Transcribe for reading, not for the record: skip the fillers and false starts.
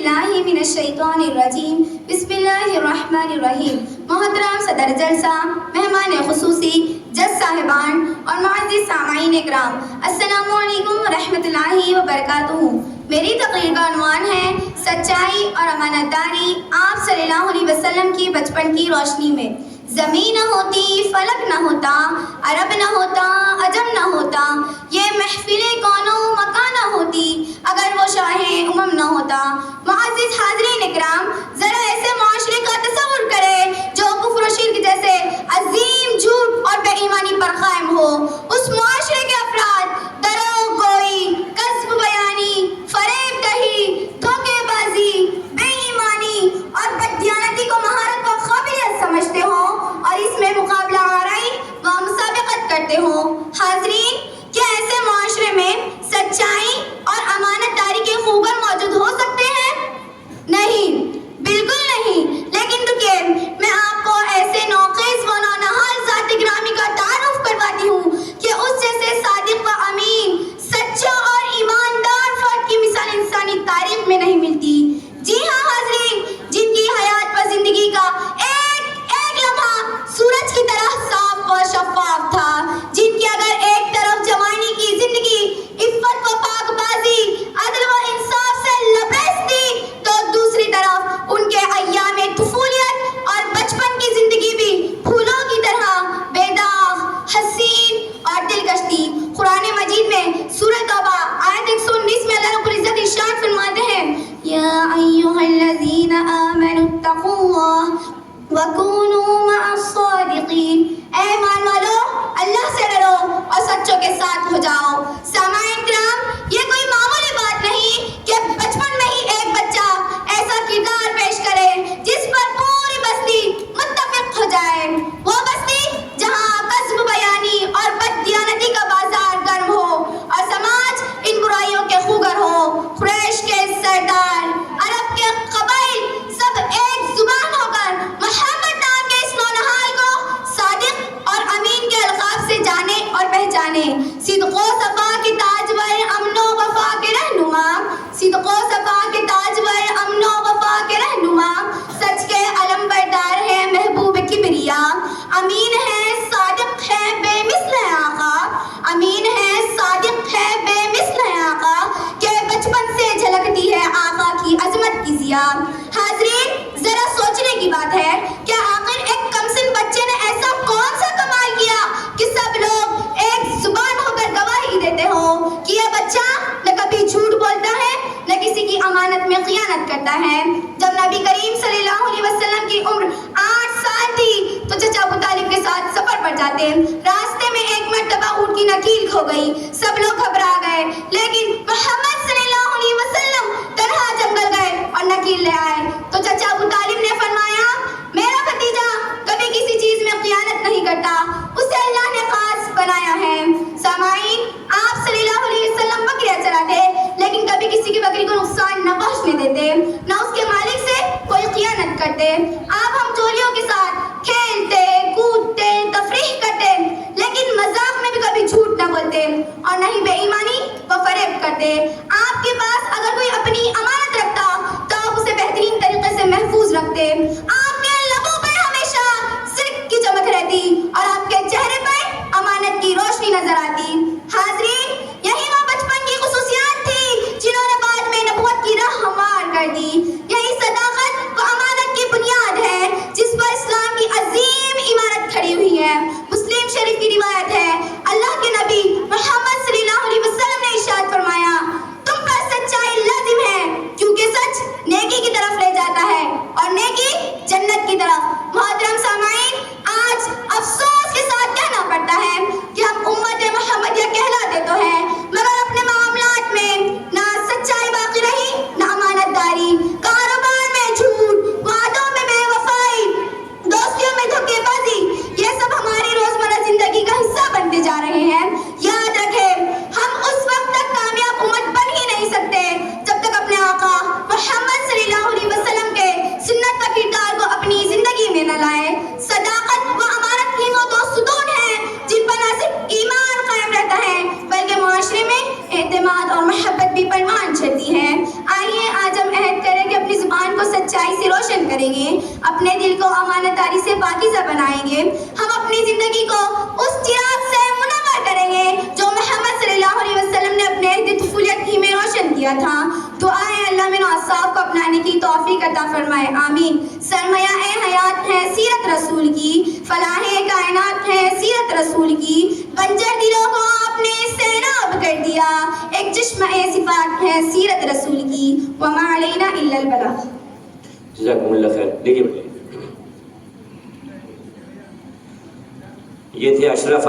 باللہ من الشیطان الرجیم بسم اللہ الرحمن الرحیم۔ محترم صدر جلسہ، مہمان خصوصی، جج صاحبان اور معزز سامعین اکرام، السلام علیکم ورحمۃ اللہ وبرکاتہ۔ میری تقریر کا عنوان ہے سچائی اور امانت داری آپ صلی اللہ علیہ وسلم کی بچپن کی روشنی میں۔ زمین نہ ہوتی، فلک نہ ہوتا، عرب نہ ہوتا، عجم نہ ہوتا، یہ محفل کون و مکان نہ ہوتی اگر وہ شاہ امم نہ ہوتا۔ معزز حاضرین اکرام، ذرا ایسے معاشرے کا تصور کریں جو کفر و شرک جیسے عظیم جھوٹ اور بے ایمانی پر قائم ہو۔ اس معاشرے کے افراد دروغ گوئی، کذب بیانی، فریب دہی، دھوکے بازی، بے ایمانی اور بددیانتی کو مہارت و قابلیت سمجھتے ہوں اور اس میں مقابلہ آرائی و مسابقت کرتے ہوں۔ حاضرین، کیا ایسے معاشرے میں سچائی اور امانت داری کے خوگر موجود ہو سکتے ہیں؟ نہیں، بالکل نہیں۔ لیکن رکیے، میں آپ کو ایسے نوخیز و نونہال ذات گرامی کا تعارف کرواتی ہوں کہ اس جیسے صادق و امین، سچا اور ایماندار فرد کی مثال انسانی تاریخ میں نہیں ملتی۔ جی ہاں حاضرین، جن کی حیات و زندگی کا ایک لمحہ سورج کی طرح صاف و شفاف تھا، جن کی اگر ایک طرف جوانی کی زندگی عفت و پاک بازی، عدل و انصاف سے لبریز تھی، تو دوسری طرف ان کے ایام طفولیت اور بچپن کی زندگی بھی پھولوں کی طرح بے داغ، حسین اور دلکش تھی۔ قرآن مجید میں سورہ توبہ آیت 119 میں اللہ رب العزت ارشاد فرماتے ہیں، یا ایھا الذین آمنوا اتقوا اللہ وَكُونُوا مَعَ الصَّادِقِينَ۔ اے ایمان والو، اللہ سے ڈرو اور سچوں کے ساتھ ہو جاؤ۔ سامعین کرام، یہ کوئی معمولی بات نہیں کہ بچپن میں ہی ایک بچہ ایسا کردار پیش کرے جس پر پوری بستی متفق ہو جائے۔ وہ بستی جہاں کذب بیانی اور بددیانتی کا بازار گرم ہو اور سماج ان برائیوں کے خوگر ہو۔ قریش کے سردار، عرب کے قبائل سب ایک زبان ہو کر محمد نام کے اس نونہال کو صادق اور امین کے القاب سے جانے اور پہچانے۔ صدق و صفا کے تاجور امن و وفا کے رہنما، صدق و صفا کے تاجور امن و وفا کے رہنما، سچ کے علم بردار ہے محبوب کبریا، امین ہے صادق ہے بے مثل آقا، امین ہے صادق ہے بے مثل آقا، کہ بچپن سے جھلکتی ہے آقا کی عظمت کی ضیا۔ حاضرین، ذرا سوچنے کی بات ہے، کیا آخر ایک کمسن بچے نے ایسا کون سا کمال کیا کہ سب لوگ ایک زبان ہو کر گواہی دیتے ہوں کہ یہ بچہ نہ کبھی جھوٹ بولتا ہے، نہ کسی کی امانت میں خیانت کرتا ہے۔ جب نبی کریم صلی اللہ علیہ وسلم کی عمر 8 سال تھی تو چچا ابو طالب کے ساتھ سفر پر جاتے۔ راستے میں ایک مرتبہ اونٹ کی نکیل کھو گئی، سب لوگ گھبرا گئے، لیکن محمد صلی اللہ علیہ وسلم تنہا جنگل گئے اور نکیل لے آئے تو چچا ابو طالب نے فرمایا، میرا بھتیجا کبھی کسی چیز میں خیانت نہیں کرتا، اسے اللہ نے خاص بنایا ہے۔ سامعین، آپ صلی اللہ علیہ وسلم بکریاں چراتے لیکن کبھی کسی کی بکری کو نقصان نہ پہنچنے دیتے، نہ اس کے مالک سے کوئی خیانت کرتے۔ آپ ہم چولیوں کے ساتھ کھیلتے، کودتے، تفریح کرتے، لیکن مذاق میں بھی کبھی جھوٹ نہ بولتے اور نہ ہی بے ایمانی و فریب کرتے۔ آپ کے پاس اگر کوئی اپنی امانت رکھتا تو آپ اسے بہترین طریقے سے محفوظ رکھتے۔ آپ کے لبوں پر ہمیشہ صدق کی چمک رہتی اور آپ کے چہرے پر امانت کی روشنی نظر آتی۔ حاضرین، یہی وہ بچپن کی خصوصیات تھی جنہوں نے بعد میں نبوت کی راہ ہموار کر دی۔ یہی صداقت و امانت کی بنیاد ہے جس پر اسلام کی عظیم عمارت کھڑی ہوئی ہے۔ مسلم شریف کی روایت ہے، اللہ کے نبی محمد صلی اللہ علیہ وسلم نے ارشاد فرمایا، تم پر سچائی لازم ہے کیونکہ سچ نیکی کی طرف لے جاتا ہے اور نیکی جنت کی طرف۔ محترم سامعین، آج افسوس کے ساتھ کہنا پڑتا ہے کہ ہم امت محمدیہ کہلاتے تو ہیں مگر اپنے معاملات میں نہ سچائی باقی رہی نہ امانت داری۔ کریں گے, اپنے دل کو امانت داری سے پاکیزہ بنائیں گے, ہم اپنی زندگی کو اس چراغ سے منور کریں گے جو محمد صلی اللہ علیہ وسلم نے اپنے عہد طفولیت ہی میں روشن کیا تھا. دعا ہے اللہ میں اصحاب کو اپنانے کی توفیق عطا فرمائے, آمین. سرمایہ حیات ہے سیرت رسول کی, فلاح کائنات ہے سیرت رسول کی, بنجر دلوں کو آپ نے سیراب کر دیا, ایک چشمہ صفات ہے سیرت رسول کی, وما علینا الا البلاغ. جزاکم اللہ خیر. دیکھیے یہ تھے اشرف